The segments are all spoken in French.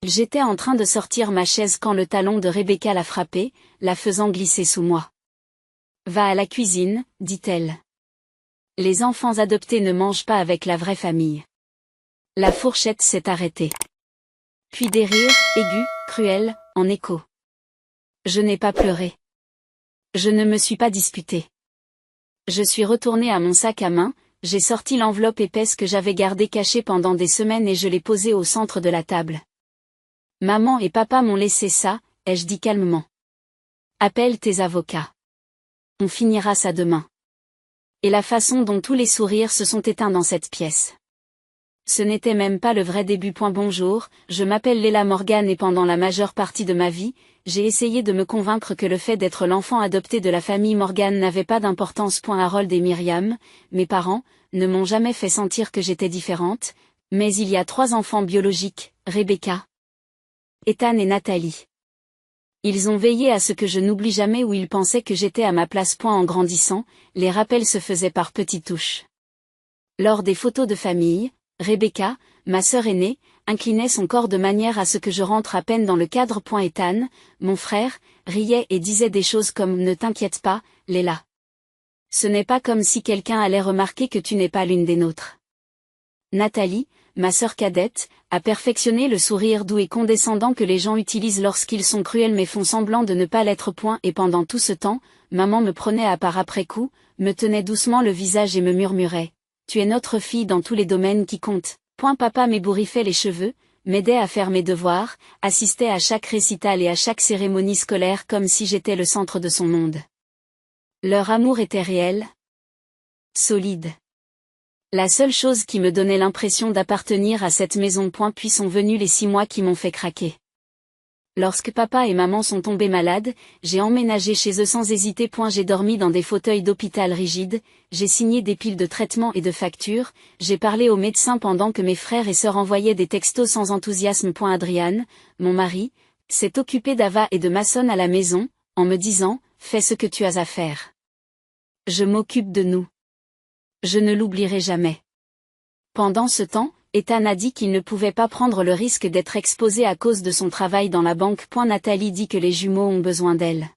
J'étais en train de sortir ma chaise quand le talon de Rebecca l'a frappée, la faisant glisser sous moi. Va à la cuisine, dit-elle. Les enfants adoptés ne mangent pas avec la vraie famille. La fourchette s'est arrêtée. Puis des rires, aigus, cruels, en écho. Je n'ai pas pleuré. Je ne me suis pas disputée. Je suis retournée à mon sac à main, j'ai sorti l'enveloppe épaisse que j'avais gardée cachée pendant des semaines et je l'ai posée au centre de la table. Maman et papa m'ont laissé ça, ai-je dit calmement. Appelle tes avocats. On finira ça demain. Et la façon dont tous les sourires se sont éteints dans cette pièce. Ce n'était même pas le vrai début. Bonjour, je m'appelle Leila Morgan et pendant la majeure partie de ma vie, j'ai essayé de me convaincre que le fait d'être l'enfant adopté de la famille Morgan n'avait pas d'importance. Harold et Myriam, mes parents, ne m'ont jamais fait sentir que j'étais différente, mais il y a 3 enfants biologiques, Rebecca, Ethan et Nathalie. Ils ont veillé à ce que je n'oublie jamais où ils pensaient que j'étais à ma place. En grandissant, les rappels se faisaient par petites touches. Lors des photos de famille, Rebecca, ma sœur aînée, inclinait son corps de manière à ce que je rentre à peine dans le cadre. Ethan, mon frère, riait et disait des choses comme « Ne t'inquiète pas, Leila. Ce n'est pas comme si quelqu'un allait remarquer que tu n'es pas l'une des nôtres. » Nathalie, ma sœur cadette, a perfectionné le sourire doux et condescendant que les gens utilisent lorsqu'ils sont cruels mais font semblant de ne pas l'être. Et pendant tout ce temps, maman me prenait à part après coup, me tenait doucement le visage et me murmurait « Tu es notre fille dans tous les domaines qui comptent. » Papa m'ébouriffait les cheveux, m'aidait à faire mes devoirs, assistait à chaque récital et à chaque cérémonie scolaire comme si j'étais le centre de son monde. Leur amour était réel, solide. La seule chose qui me donnait l'impression d'appartenir à cette maison. Puis sont venus les 6 mois qui m'ont fait craquer. Lorsque papa et maman sont tombés malades, j'ai emménagé chez eux sans hésiter. J'ai dormi dans des fauteuils d'hôpital rigides, j'ai signé des piles de traitements et de factures, j'ai parlé aux médecins pendant que mes frères et sœurs envoyaient des textos sans enthousiasme. Adrian, mon mari, s'est occupé d'Ava et de Mason à la maison, en me disant « Fais ce que tu as à faire. Je m'occupe de nous. » Je ne l'oublierai jamais. Pendant ce temps, Ethan a dit qu'il ne pouvait pas prendre le risque d'être exposé à cause de son travail dans la banque. Nathalie dit que les jumeaux ont besoin d'elle.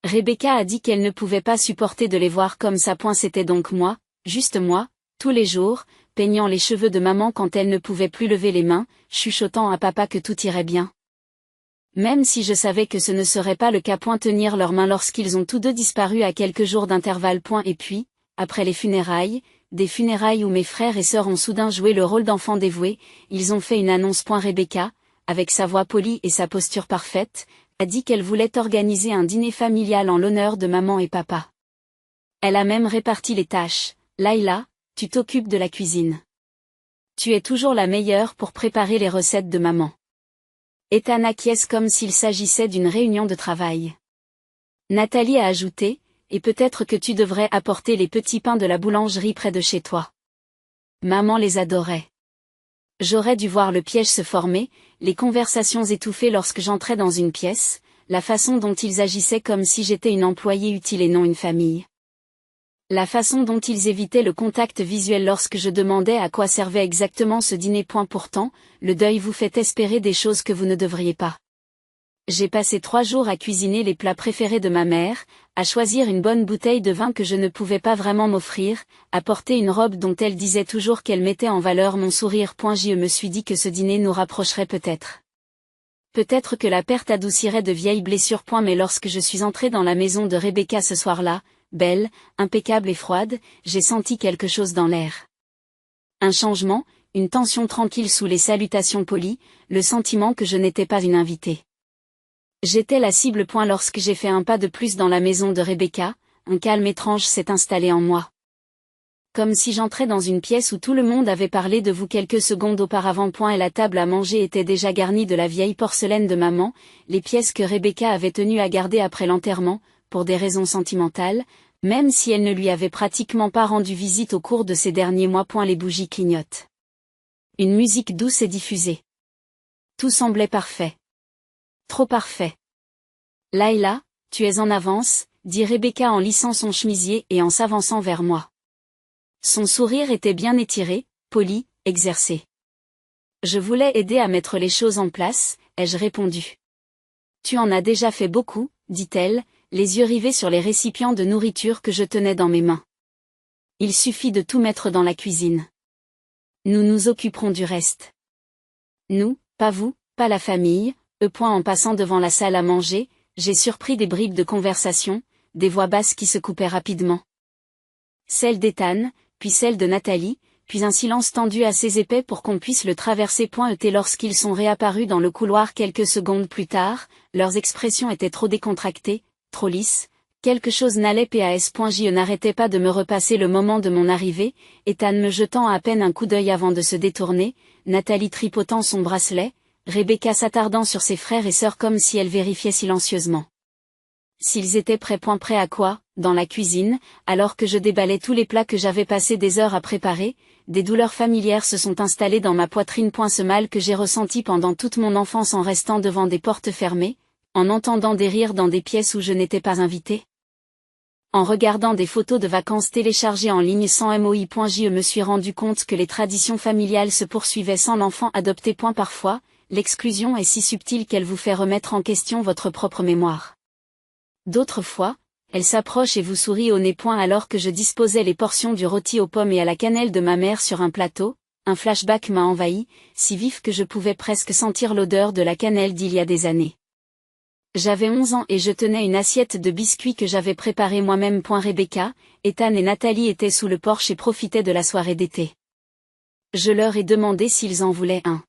Rebecca a dit qu'elle ne pouvait pas supporter de les voir comme ça. C'était donc moi, juste moi, tous les jours, peignant les cheveux de maman quand elle ne pouvait plus lever les mains, chuchotant à papa que tout irait bien. Même si je savais que ce ne serait pas le cas. Tenir leurs mains lorsqu'ils ont tous deux disparu à quelques jours d'intervalle. Et puis, après les funérailles, des funérailles où mes frères et sœurs ont soudain joué le rôle d'enfants dévoués, ils ont fait une annonce. Rebecca, avec sa voix polie et sa posture parfaite, a dit qu'elle voulait organiser un dîner familial en l'honneur de maman et papa. Elle a même réparti les tâches. Leila, tu t'occupes de la cuisine. Tu es toujours la meilleure pour préparer les recettes de maman. Ethan acquiesce comme s'il s'agissait d'une réunion de travail. Nathalie a ajouté, et peut-être que tu devrais apporter les petits pains de la boulangerie près de chez toi. Maman les adorait. J'aurais dû voir le piège se former, les conversations étouffées lorsque j'entrais dans une pièce, la façon dont ils agissaient comme si j'étais une employée utile et non une famille. La façon dont ils évitaient le contact visuel lorsque je demandais à quoi servait exactement ce dîner. Pourtant, le deuil vous fait espérer des choses que vous ne devriez pas. J'ai passé 3 jours à cuisiner les plats préférés de ma mère, à choisir une bonne bouteille de vin que je ne pouvais pas vraiment m'offrir, à porter une robe dont elle disait toujours qu'elle mettait en valeur mon sourire. Je me suis dit que ce dîner nous rapprocherait peut-être. Peut-être que la perte adoucirait de vieilles blessures. Mais lorsque je suis entrée dans la maison de Rebecca ce soir-là, belle, impeccable et froide, j'ai senti quelque chose dans l'air. Un changement, une tension tranquille sous les salutations polies, le sentiment que je n'étais pas une invitée. J'étais la cible. Lorsque j'ai fait un pas de plus dans la maison de Rebecca, un calme étrange s'est installé en moi. Comme si j'entrais dans une pièce où tout le monde avait parlé de vous quelques secondes auparavant. Et la table à manger était déjà garnie de la vieille porcelaine de maman, les pièces que Rebecca avait tenu à garder après l'enterrement, pour des raisons sentimentales, même si elle ne lui avait pratiquement pas rendu visite au cours de ces derniers mois. Les bougies clignotent. Une musique douce est diffusée. Tout semblait parfait. Trop parfait. Leila, tu es en avance, dit Rebecca en lissant son chemisier et en s'avançant vers moi. Son sourire était bien étiré, poli, exercé. Je voulais aider à mettre les choses en place, ai-je répondu. Tu en as déjà fait beaucoup, dit-elle, les yeux rivés sur les récipients de nourriture que je tenais dans mes mains. Il suffit de tout mettre dans la cuisine. Nous nous occuperons du reste. Nous, pas vous, pas la famille. En passant devant la salle à manger, j'ai surpris des bribes de conversation, des voix basses qui se coupaient rapidement. Celle d'Ethan, puis celle de Nathalie, puis un silence tendu assez épais pour qu'on puisse le traverser. Lorsqu'ils sont réapparus dans le couloir quelques secondes plus tard, leurs expressions étaient trop décontractées, trop lisses, quelque chose n'allait pas. Je n'arrêtais pas de me repasser le moment de mon arrivée, Ethan me jetant à peine un coup d'œil avant de se détourner, Nathalie tripotant son bracelet, Rebecca s'attardant sur ses frères et sœurs comme si elle vérifiait silencieusement s'ils étaient prêts à quoi, dans la cuisine, alors que je déballais tous les plats que j'avais passé des heures à préparer, des douleurs familières se sont installées dans ma poitrine. Ce mal que j'ai ressenti pendant toute mon enfance en restant devant des portes fermées, en entendant des rires dans des pièces où je n'étais pas invitée. En regardant des photos de vacances téléchargées en ligne sans moi. Je me suis rendu compte que les traditions familiales se poursuivaient sans l'enfant adopté. Parfois, l'exclusion est si subtile qu'elle vous fait remettre en question votre propre mémoire. D'autres fois, elle s'approche et vous sourit au nez. Alors que je disposais les portions du rôti aux pommes et à la cannelle de ma mère sur un plateau, un flashback m'a envahi, si vif que je pouvais presque sentir l'odeur de la cannelle d'il y a des années. J'avais 11 ans et je tenais une assiette de biscuits que j'avais préparée moi-même. Rebecca, Ethan et Nathalie étaient sous le porche et profitaient de la soirée d'été. Je leur ai demandé s'ils en voulaient un.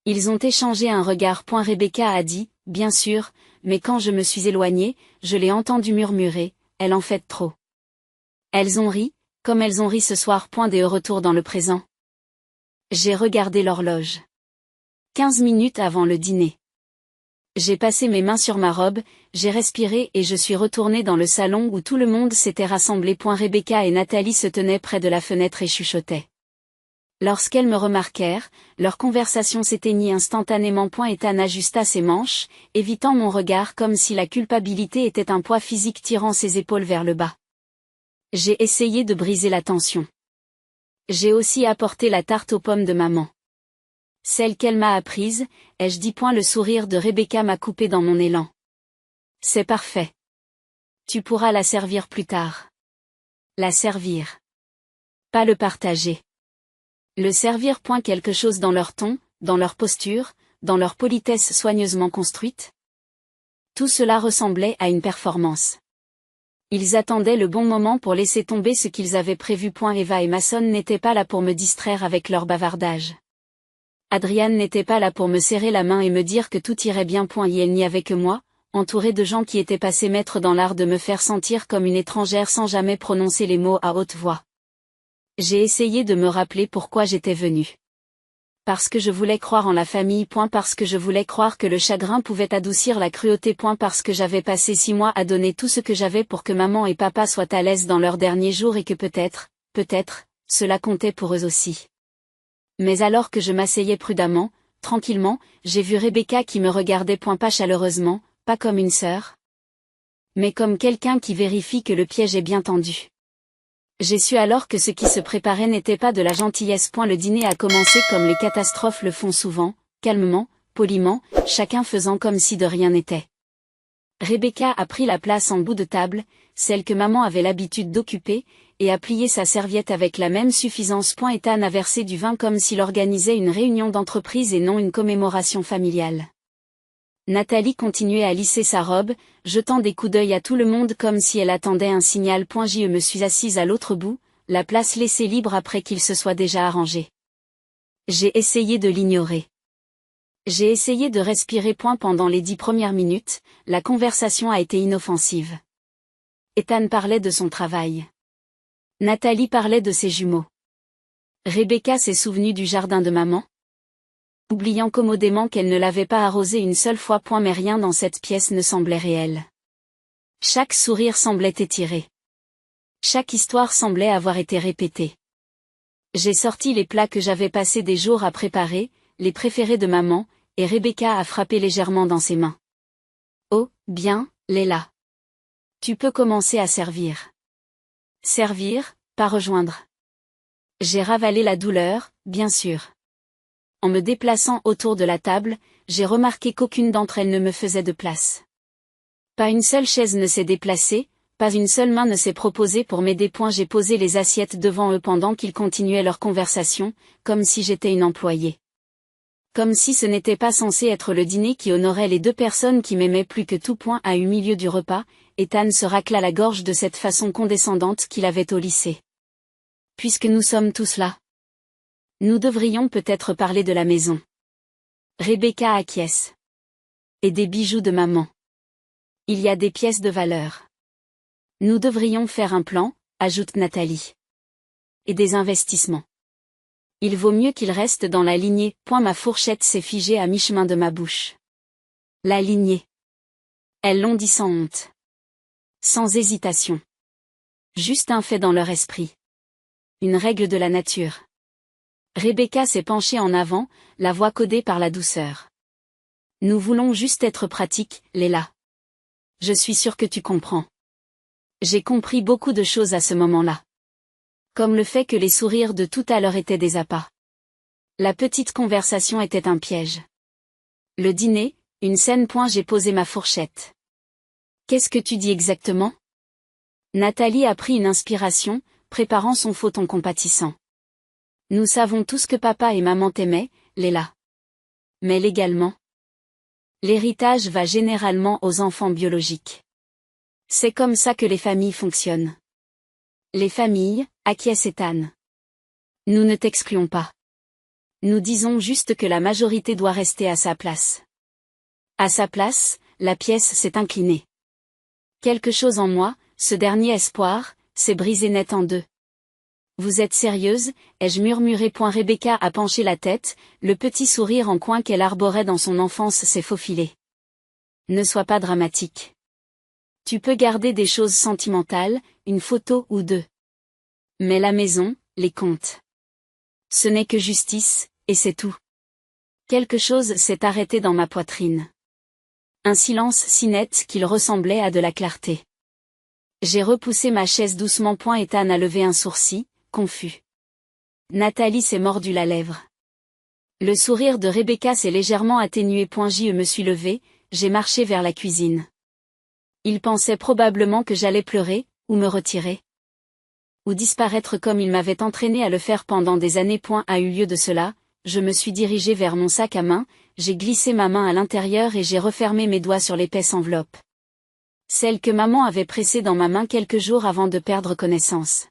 Ils ont échangé un regard. Rebecca a dit, bien sûr, mais quand je me suis éloignée, je l'ai entendu murmurer, elle en fait trop. Elles ont ri, comme elles ont ri ce soir. Des retours dans le présent. J'ai regardé l'horloge. 15 minutes avant le dîner. J'ai passé mes mains sur ma robe, j'ai respiré et je suis retournée dans le salon où tout le monde s'était rassemblé. Rebecca et Nathalie se tenaient près de la fenêtre et chuchotaient. Lorsqu'elles me remarquèrent, leur conversation s'éteignit instantanément. Ethan ajusta ses manches, évitant mon regard comme si la culpabilité était un poids physique tirant ses épaules vers le bas. J'ai essayé de briser la tension. J'ai aussi apporté la tarte aux pommes de maman. Celle qu'elle m'a apprise, ai-je dit. Le sourire de Rebecca m'a coupé dans mon élan. C'est parfait. Tu pourras la servir plus tard. La servir. Pas le partager. Le servir. Quelque chose dans leur ton, dans leur posture, dans leur politesse soigneusement construite. Tout cela ressemblait à une performance. Ils attendaient le bon moment pour laisser tomber ce qu'ils avaient prévu. Eva et Mason n'étaient pas là pour me distraire avec leur bavardage. Adrian n'était pas là pour me serrer la main et me dire que tout irait bien. Il n'y avait que moi, entouré de gens qui étaient passés maîtres dans l'art de me faire sentir comme une étrangère sans jamais prononcer les mots à haute voix. J'ai essayé de me rappeler pourquoi j'étais venue. Parce que je voulais croire en la famille. Parce que je voulais croire que le chagrin pouvait adoucir la cruauté. Parce que j'avais passé 6 mois à donner tout ce que j'avais pour que maman et papa soient à l'aise dans leurs derniers jours et que peut-être, cela comptait pour eux aussi. Mais alors que je m'asseyais prudemment, tranquillement, j'ai vu Rebecca qui me regardait. Pas chaleureusement, pas comme une sœur, mais comme quelqu'un qui vérifie que le piège est bien tendu. J'ai su alors que ce qui se préparait n'était pas de la gentillesse. Le dîner a commencé comme les catastrophes le font souvent, calmement, poliment, chacun faisant comme si de rien n'était. Rebecca a pris la place en bout de table, celle que maman avait l'habitude d'occuper, et a plié sa serviette avec la même suffisance. Ethan a versé du vin comme s'il organisait une réunion d'entreprise et non une commémoration familiale. Nathalie continuait à lisser sa robe, jetant des coups d'œil à tout le monde comme si elle attendait un signal. Je me suis assise à l'autre bout, la place laissée libre après qu'il se soit déjà arrangé. J'ai essayé de l'ignorer. J'ai essayé de respirer. Pendant les 10 premières minutes, la conversation a été inoffensive. Ethan parlait de son travail. Nathalie parlait de ses jumeaux. Rebecca s'est souvenue du jardin de maman, oubliant commodément qu'elle ne l'avait pas arrosé une seule fois. Mais rien dans cette pièce ne semblait réel. Chaque sourire semblait étiré. Chaque histoire semblait avoir été répétée. J'ai sorti les plats que j'avais passé des jours à préparer, les préférés de maman, et Rebecca a frappé légèrement dans ses mains. Oh, bien, Leila. Tu peux commencer à servir. Servir, pas rejoindre. J'ai ravalé la douleur, bien sûr. en me déplaçant autour de la table, j'ai remarqué qu'aucune d'entre elles ne me faisait de place. Pas une seule chaise ne s'est déplacée, pas une seule main ne s'est proposée pour m'aider. J'ai posé les assiettes devant eux pendant qu'ils continuaient leur conversation, comme si j'étais une employée. Comme si ce n'était pas censé être le dîner qui honorait les deux personnes qui m'aimaient plus que tout. À au milieu du repas, Ethan se racla la gorge de cette façon condescendante qu'il avait au lycée. Puisque nous sommes tous là, nous devrions peut-être parler de la maison. Rebecca acquiesce. Et des bijoux de maman. Il y a des pièces de valeur. Nous devrions faire un plan, ajoute Nathalie. Et des investissements. Il vaut mieux qu'il reste dans la lignée. Ma fourchette s'est figée à mi-chemin de ma bouche. La lignée. Elles l'ont dit sans honte. Sans hésitation. Juste un fait dans leur esprit. Une règle de la nature. Rebecca s'est penchée en avant, la voix codée par la douceur. Nous voulons juste être pratiques, Léla. Je suis sûre que tu comprends. J'ai compris beaucoup de choses à ce moment-là. Comme le fait que les sourires de tout à l'heure étaient des appâts. La petite conversation était un piège. Le dîner, une scène. J'ai posé ma fourchette. Qu'est-ce que tu dis exactement? Nathalie a pris une inspiration, préparant son faux ton compatissant. Nous savons tous que papa et maman t'aimaient, Léla. Mais légalement, l'héritage va généralement aux enfants biologiques. C'est comme ça que les familles fonctionnent. Les familles, acquiesce Ethan. Nous ne t'excluons pas. Nous disons juste que la majorité doit rester à sa place. À sa place, la pièce s'est inclinée. Quelque chose en moi, ce dernier espoir, s'est brisé net en deux. Vous êtes sérieuse, ai-je murmuré. Rebecca a penché la tête, le petit sourire en coin qu'elle arborait dans son enfance s'est faufilé. Ne sois pas dramatique. Tu peux garder des choses sentimentales, une photo ou deux. Mais la maison, les comptes. Ce n'est que justice, et c'est tout. Quelque chose s'est arrêté dans ma poitrine. Un silence si net qu'il ressemblait à de la clarté. J'ai repoussé ma chaise doucement. Ethan a levé un sourcil, confus. Nathalie s'est mordu la lèvre. Le sourire de Rebecca s'est légèrement atténué. Je me suis levée, j'ai marché vers la cuisine. Il pensait probablement que j'allais pleurer, ou me retirer. Ou disparaître comme il m'avait entraîné à le faire pendant des années. A eu lieu de cela, je me suis dirigée vers mon sac à main, j'ai glissé ma main à l'intérieur et j'ai refermé mes doigts sur l'épaisse enveloppe. Celle que maman avait pressée dans ma main quelques jours avant de perdre connaissance.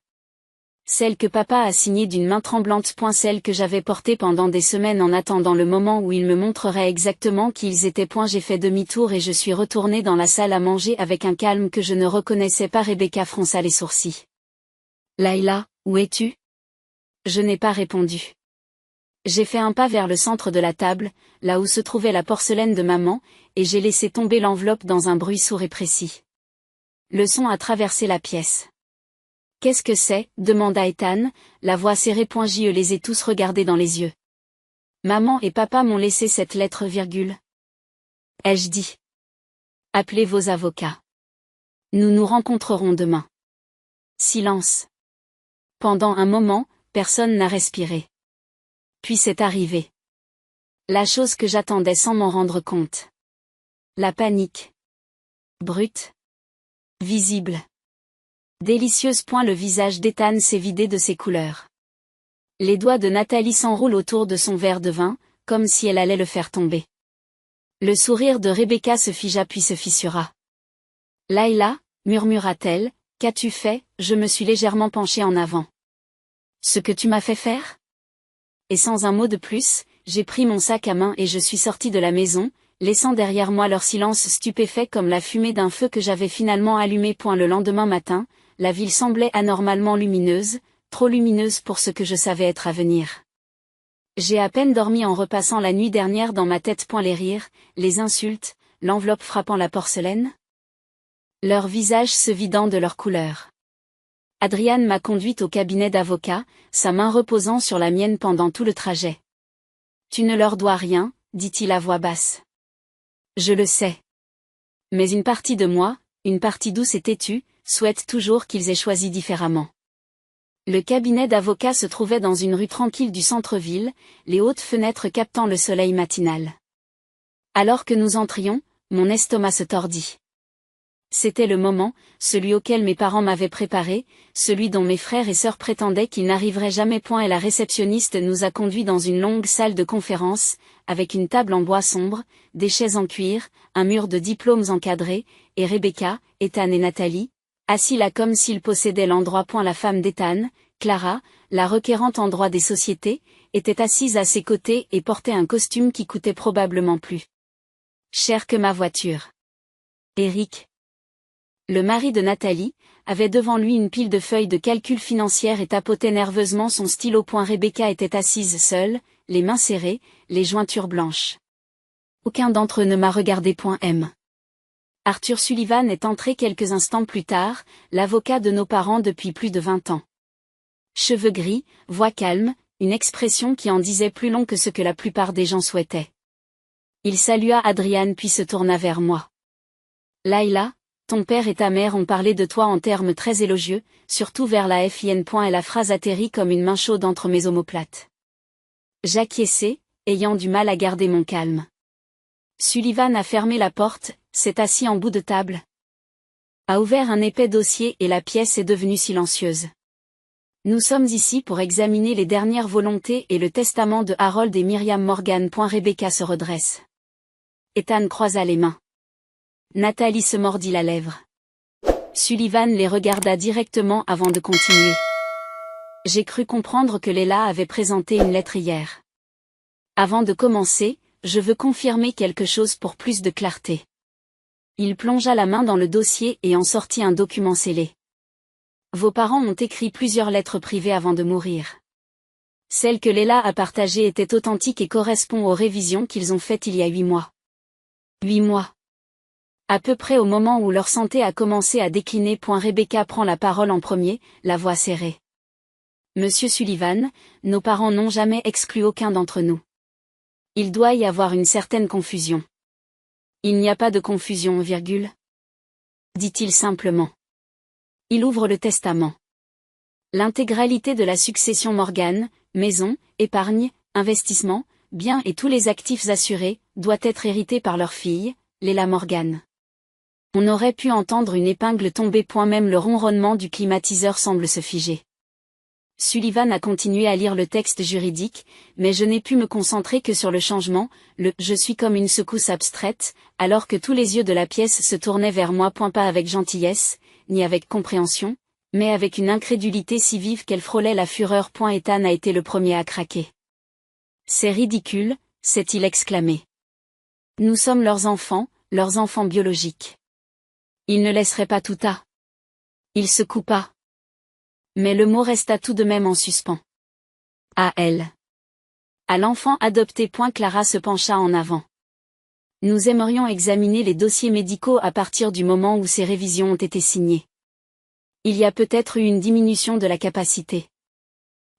Celle que papa a signée d'une main tremblante. Celle que j'avais portée pendant des semaines en attendant le moment où il me montrerait exactement qui ils étaient. J'ai fait demi-tour et je suis retournée dans la salle à manger avec un calme que je ne reconnaissais pas. Rebecca fronça les sourcils. Laïla, où es-tu? Je n'ai pas répondu. J'ai fait un pas vers le centre de la table, là où se trouvait la porcelaine de maman, et j'ai laissé tomber l'enveloppe dans un bruit sourd et précis. Le son a traversé la pièce. Qu'est-ce que c'est? Demanda Ethan, la voix serrée. Je les ai tous regardés dans les yeux. Maman et papa m'ont laissé cette lettre. Ai-je dit. Appelez vos avocats. Nous nous rencontrerons demain. Silence. Pendant un moment, personne n'a respiré. Puis c'est arrivé. La chose que j'attendais sans m'en rendre compte. La panique. Brute. Visible. Délicieuse. Le visage d'Ethan s'est vidé de ses couleurs. Les doigts de Nathalie s'enroulent autour de son verre de vin, comme si elle allait le faire tomber. Le sourire de Rebecca se figea puis se fissura. Laïla, murmura-t-elle, qu'as-tu fait? Je me suis légèrement penchée en avant. Ce que tu m'as fait faire? Et sans un mot de plus, j'ai pris mon sac à main et je suis sortie de la maison, laissant derrière moi leur silence stupéfait comme la fumée d'un feu que j'avais finalement allumé. Le lendemain matin, la ville semblait anormalement lumineuse, trop lumineuse pour ce que je savais être à venir. J'ai à peine dormi en repassant la nuit dernière dans ma tête. Les rires, les insultes, l'enveloppe frappant la porcelaine. Leurs visages se vidant de leur couleur. Adrian m'a conduite au cabinet d'avocat, sa main reposant sur la mienne pendant tout le trajet. Tu ne leur dois rien, dit-il à voix basse. Je le sais. Mais une partie de moi, une partie douce et têtue, souhaite toujours qu'ils aient choisi différemment. Le cabinet d'avocat se trouvait dans une rue tranquille du centre-ville, les hautes fenêtres captant le soleil matinal. Alors que nous entrions, mon estomac se tordit. C'était le moment, celui auquel mes parents m'avaient préparé, celui dont mes frères et sœurs prétendaient qu'il n'arriverait jamais point, et la réceptionniste nous a conduits dans une longue salle de conférence, avec une table en bois sombre, des chaises en cuir, un mur de diplômes encadrés, et Rebecca, Ethan et Nathalie, assis là comme s'ils possédaient l'endroit. La femme d'Ethan, Clara, la requérante en droit des sociétés, était assise à ses côtés et portait un costume qui coûtait probablement plus cher que ma voiture. Eric, le mari de Nathalie, avait devant lui une pile de feuilles de calcul financière et tapotait nerveusement son stylo. Rebecca était assise seule, les mains serrées, les jointures blanches. Aucun d'entre eux ne m'a regardé. M. Arthur Sullivan est entré quelques instants plus tard, l'avocat de nos parents depuis plus de 20 ans. Cheveux gris, voix calme, une expression qui en disait plus long que ce que la plupart des gens souhaitaient. Il salua Adrian puis se tourna vers moi. Laila, ton père et ta mère ont parlé de toi en termes très élogieux, surtout vers la fin. Et la phrase atterrit comme une main chaude entre mes omoplates. J'acquiesçai, ayant du mal à garder mon calme. Sullivan a fermé la porte, s'est assis en bout de table, a ouvert un épais dossier et la pièce est devenue silencieuse. Nous sommes ici pour examiner les dernières volontés et le testament de Harold et Myriam Morgan. Rebecca se redresse. Ethan croisa les mains. Nathalie se mordit la lèvre. Sullivan les regarda directement avant de continuer. J'ai cru comprendre que Leila avait présenté une lettre hier. Avant de commencer, je veux confirmer quelque chose pour plus de clarté. Il plongea la main dans le dossier et en sortit un document scellé. Vos parents ont écrit plusieurs lettres privées avant de mourir. Celle que Leila a partagée était authentique et correspond aux révisions qu'ils ont faites il y a 8 mois. 8 mois. À peu près au moment où leur santé a commencé à décliner. Rebecca prend la parole en premier, la voix serrée. Monsieur Sullivan, nos parents n'ont jamais exclu aucun d'entre nous. Il doit y avoir une certaine confusion. Il n'y a pas de confusion, dit-il simplement. Il ouvre le testament. L'intégralité de la succession Morgan, maison, épargne, investissement, biens et tous les actifs assurés, doit être hérité par leur fille, Leila Morgan. On aurait pu entendre une épingle tomber. Même le ronronnement du climatiseur semble se figer. Sullivan a continué à lire le texte juridique, mais je n'ai pu me concentrer que sur le changement, je suis comme une secousse abstraite, alors que tous les yeux de la pièce se tournaient vers moi. Pas avec gentillesse, ni avec compréhension, mais avec une incrédulité si vive qu'elle frôlait la fureur. Ethan a été le premier à craquer. C'est ridicule, s'est-il exclamé. Nous sommes leurs enfants biologiques. Ils ne laisseraient pas tout à. Il se coupa. Mais le mot resta tout de même en suspens. À elle. À l'enfant adopté. Clara se pencha en avant. Nous aimerions examiner les dossiers médicaux à partir du moment où ces révisions ont été signées. Il y a peut-être eu une diminution de la capacité.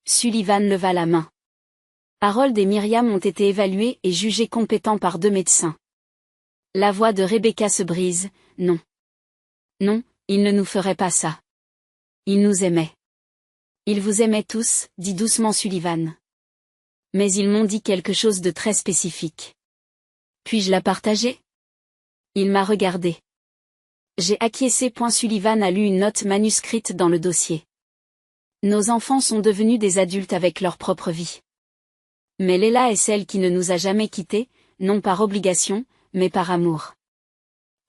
Sullivan leva la main. Harold et Myriam ont été évalués et jugés compétents par 2 médecins. La voix de Rebecca se brise, non. Non, ils ne nous feraient pas ça. Ils nous aimaient. Ils vous aimaient tous, dit doucement Sullivan. Mais ils m'ont dit quelque chose de très spécifique. Puis-je la partager? Il m'a regardé. J'ai acquiescé. Sullivan a lu une note manuscrite dans le dossier. Nos enfants sont devenus des adultes avec leur propre vie. Mais Leila est celle qui ne nous a jamais quittés, non par obligation, mais par amour.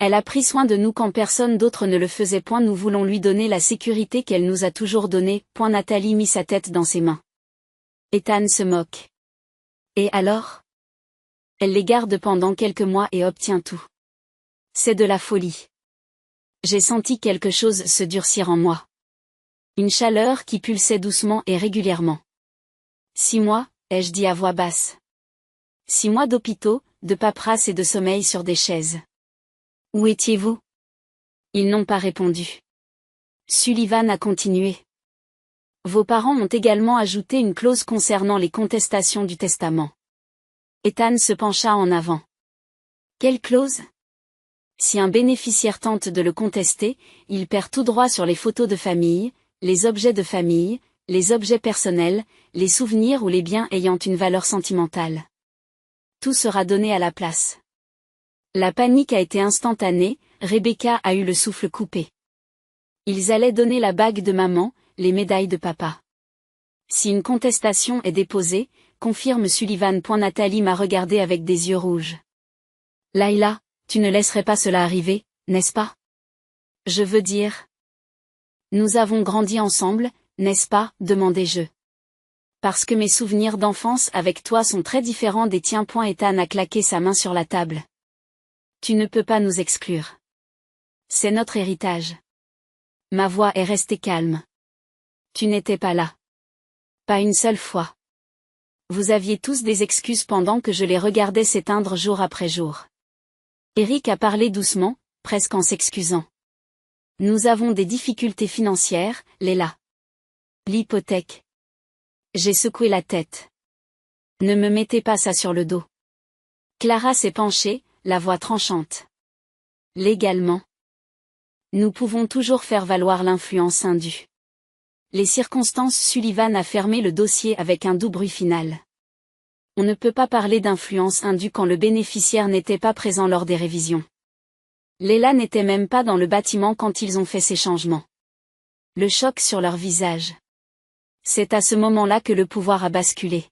Elle a pris soin de nous quand personne d'autre ne le faisait. Nous voulons lui donner la sécurité qu'elle nous a toujours donnée. Nathalie mit sa tête dans ses mains. Ethan se moque. Et alors? Elle les garde pendant quelques mois et obtient tout. C'est de la folie. J'ai senti quelque chose se durcir en moi. Une chaleur qui pulsait doucement et régulièrement. 6 mois, ai-je dit à voix basse. 6 mois d'hôpitaux, de paperasse et de sommeil sur des chaises. Où étiez-vous? Ils n'ont pas répondu. Sullivan a continué. Vos parents ont également ajouté une clause concernant les contestations du testament. Ethan se pencha en avant. Quelle clause? Si un bénéficiaire tente de le contester, il perd tout droit sur les photos de famille, les objets de famille, les objets personnels, les souvenirs ou les biens ayant une valeur sentimentale. Tout sera donné à la place. La panique a été instantanée, Rebecca a eu le souffle coupé. Ils allaient donner la bague de maman, les médailles de papa. Si une contestation est déposée, confirme Sullivan. Nathalie m'a regardé avec des yeux rouges. Layla, tu ne laisserais pas cela arriver, n'est-ce pas? Je veux dire. Nous avons grandi ensemble, n'est-ce pas? Demandai-je. Parce que mes souvenirs d'enfance avec toi sont très différents des tiens. Ethan a claqué sa main sur la table. Tu ne peux pas nous exclure. C'est notre héritage. Ma voix est restée calme. Tu n'étais pas là. Pas une seule fois. Vous aviez tous des excuses pendant que je les regardais s'éteindre jour après jour. Eric a parlé doucement, presque en s'excusant. Nous avons des difficultés financières, Layla. L'hypothèque. J'ai secoué la tête. Ne me mettez pas ça sur le dos. Clara s'est penchée, la voix tranchante. Légalement. Nous pouvons toujours faire valoir l'influence indue. Les circonstances. Sullivan a fermé le dossier avec un doux bruit final. On ne peut pas parler d'influence indue quand le bénéficiaire n'était pas présent lors des révisions. Layla n'était même pas dans le bâtiment quand ils ont fait ces changements. Le choc sur leur visage. C'est à ce moment-là que le pouvoir a basculé.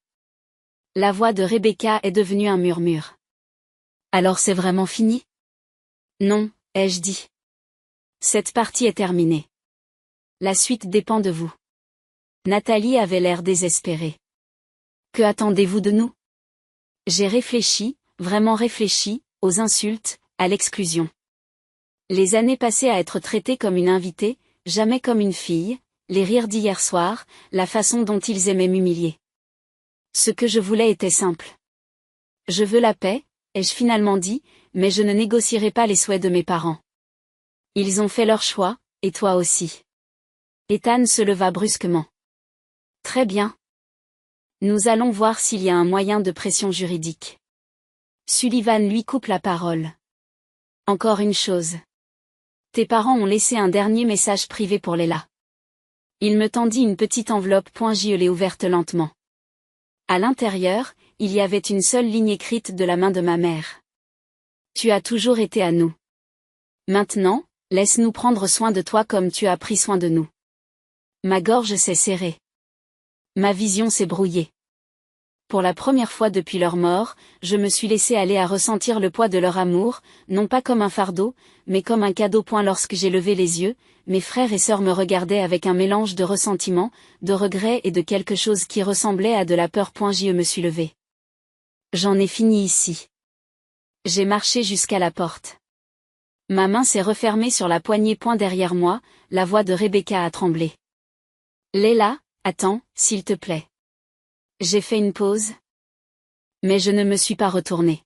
La voix de Rebecca est devenue un murmure. Alors c'est vraiment fini? Non, ai-je dit. Cette partie est terminée. La suite dépend de vous. Nathalie avait l'air désespérée. Que attendez-vous de nous? J'ai réfléchi, vraiment réfléchi, aux insultes, à l'exclusion. Les années passées à être traitée comme une invitée, jamais comme une fille, les rires d'hier soir, la façon dont ils aimaient m'humilier. Ce que je voulais était simple. Je veux la paix, ai-je finalement dit, mais je ne négocierai pas les souhaits de mes parents. Ils ont fait leur choix, et toi aussi. Ethan se leva brusquement. Très bien. Nous allons voir s'il y a un moyen de pression juridique. Sullivan lui coupe la parole. Encore une chose. Tes parents ont laissé un dernier message privé pour Layla. Il me tendit une petite enveloppe. Je l'ai ouverte lentement. À l'intérieur, il y avait une seule ligne écrite de la main de ma mère. Tu as toujours été à nous. Maintenant, laisse-nous prendre soin de toi comme tu as pris soin de nous. Ma gorge s'est serrée. Ma vision s'est brouillée. Pour la première fois depuis leur mort, je me suis laissé aller à ressentir le poids de leur amour, non pas comme un fardeau, mais comme un cadeau. Lorsque j'ai levé les yeux, mes frères et sœurs me regardaient avec un mélange de ressentiment, de regret et de quelque chose qui ressemblait à de la peur. Je me suis levé. J'en ai fini ici. J'ai marché jusqu'à la porte. Ma main s'est refermée sur la poignée. Derrière moi, la voix de Rebecca a tremblé. Layla, attends, s'il te plaît. J'ai fait une pause. Mais je ne me suis pas retournée.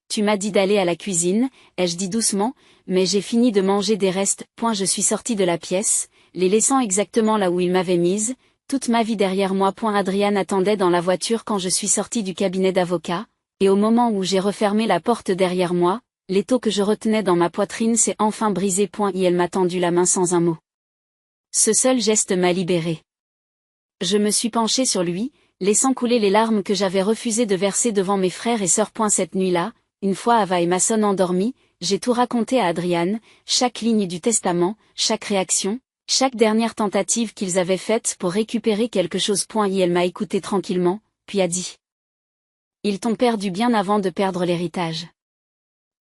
Tu m'as dit d'aller à la cuisine, ai-je dit doucement, mais j'ai fini de manger des restes. Je suis sortie de la pièce, les laissant exactement là où ils m'avaient mise, toute ma vie derrière moi. Adrian attendait dans la voiture quand je suis sortie du cabinet d'avocat, et au moment où j'ai refermé la porte derrière moi, l'étau que je retenais dans ma poitrine s'est enfin brisé. Et elle m'a tendu la main sans un mot. Ce seul geste m'a libérée. Je me suis penchée sur lui, laissant couler les larmes que j'avais refusé de verser devant mes frères et sœurs. Cette nuit-là, une fois Ava et Mason endormis, j'ai tout raconté à Adrian, chaque ligne du testament, chaque réaction, chaque dernière tentative qu'ils avaient faite pour récupérer quelque chose. Et elle m'a écouté tranquillement, puis a dit. Ils t'ont perdu bien avant de perdre l'héritage.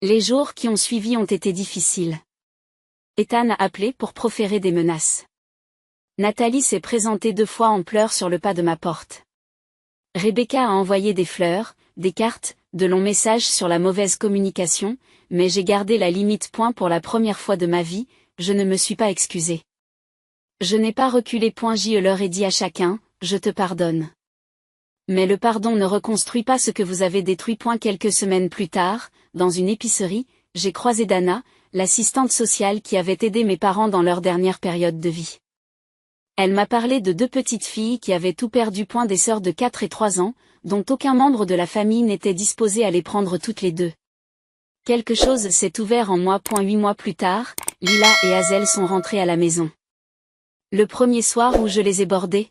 Les jours qui ont suivi ont été difficiles. Ethan a appelé pour proférer des menaces. Nathalie s'est présentée 2 fois en pleurs sur le pas de ma porte. Rebecca a envoyé des fleurs, des cartes, de longs messages sur la mauvaise communication, mais j'ai gardé la limite. Pour la première fois de ma vie, je ne me suis pas excusée. Je n'ai pas reculé. Je leur ai dit à chacun, je te pardonne. Mais le pardon ne reconstruit pas ce que vous avez détruit. Quelques semaines plus tard, dans une épicerie, j'ai croisé Dana, l'assistante sociale qui avait aidé mes parents dans leur dernière période de vie. Elle m'a parlé de 2 petites filles qui avaient tout perdu. Des sœurs de 4 et 3 ans, dont aucun membre de la famille n'était disposé à les prendre toutes les 2. Quelque chose s'est ouvert en moi. 8 mois plus tard, Lila et Hazel sont rentrées à la maison. Le premier soir où je les ai bordées.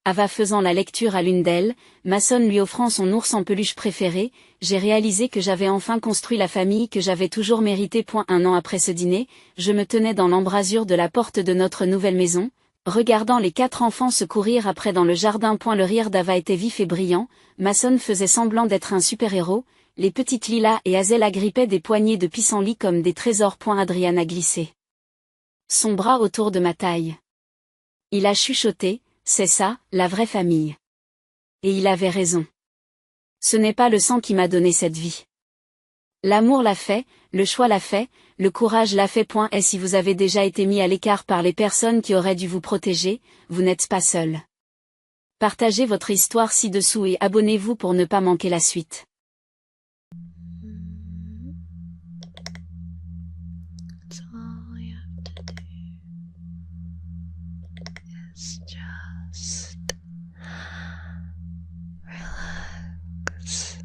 Ava faisant la lecture à l'une d'elles, Mason lui offrant son ours en peluche préféré, j'ai réalisé que j'avais enfin construit la famille que j'avais toujours méritée. Un an après ce dîner, je me tenais dans l'embrasure de la porte de notre nouvelle maison, regardant les 4 enfants se courir après dans le jardin. Le rire d'Ava était vif et brillant, Mason faisait semblant d'être un super-héros, les petites Lila et Hazel agrippaient des poignées de pissenlit comme des trésors. Adriana glissait son bras autour de ma taille. Il a chuchoté, c'est ça, la vraie famille. Et il avait raison. Ce n'est pas le sang qui m'a donné cette vie. L'amour l'a fait, le choix l'a fait, le courage l'a fait. Et si vous avez déjà été mis à l'écart par les personnes qui auraient dû vous protéger, vous n'êtes pas seul. Partagez votre histoire ci-dessous et abonnez-vous pour ne pas manquer la suite. That's all you have to do is just relax.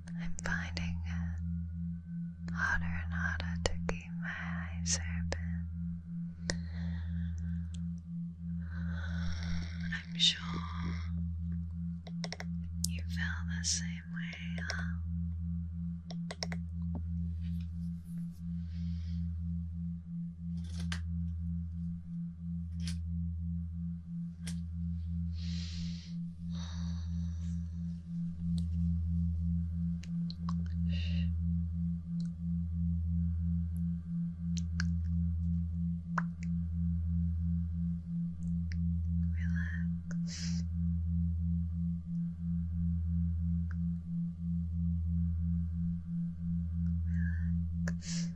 I'm finding it harder and harder to keep my eyes open. I'm sure you feel the same way, huh? Relax.